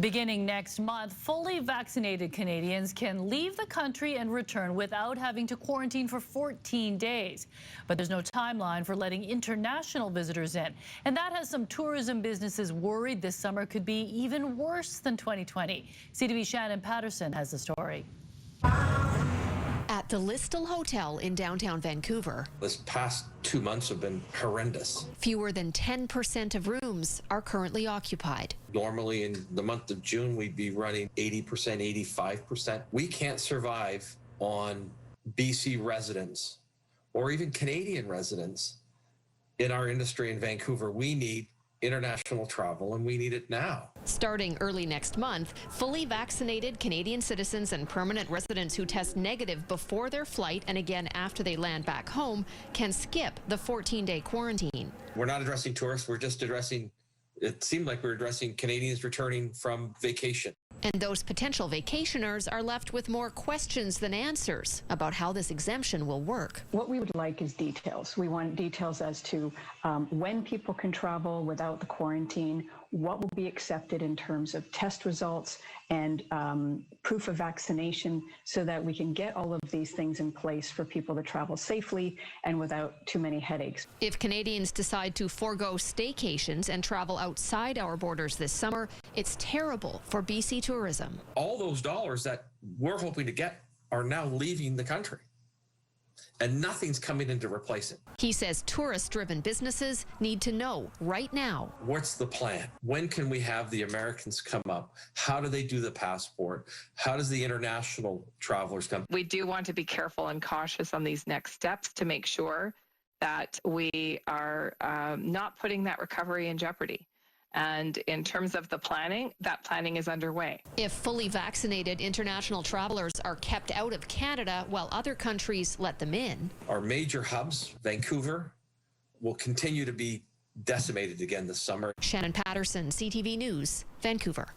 Beginning next month, fully vaccinated Canadians can leave the country and return without having to quarantine for 14 days. But there's no timeline for letting international visitors in. And that has some tourism businesses worried this summer could be even worse than 2020. CTV's Shannon Patterson has the story. At the Listle Hotel in downtown Vancouver, this past 2 months have been horrendous. Fewer than 10% of rooms are currently occupied. Normally in the month of June, we'd be running 80%, 85%. We can't survive on BC residents or even Canadian residents in our industry in Vancouver. We need international travel, and we need it now. Starting early next month, fully vaccinated Canadian citizens and permanent residents who test negative before their flight and again after they land back home can skip the 14-day quarantine. We're not addressing tourists, we're just addressing, it seemed like we're addressing Canadians returning from vacation. And those potential vacationers are left with more questions than answers about how this exemption will work. What we would like is details. We want details as to when people can travel without the quarantine, what will be accepted in terms of test results and proof of vaccination, so that we can get all of these things in place for people to travel safely and without too many headaches. If Canadians decide to forego staycations and travel outside our borders this summer, it's terrible for BC tourism. All those dollars that we're hoping to get are now leaving the country, and nothing's coming in to replace it. He says tourist-driven businesses need to know right now. What's the plan? When can we have the Americans come up? How do they do the passport? How does the international travelers come? We do want to be careful and cautious on these next steps to make sure that we are not putting that recovery in jeopardy. And in terms of the planning, that planning is underway. If fully vaccinated international travelers are kept out of Canada while other countries let them in, our major hubs, Vancouver, will continue to be decimated again this summer. Shannon Patterson, CTV News, Vancouver.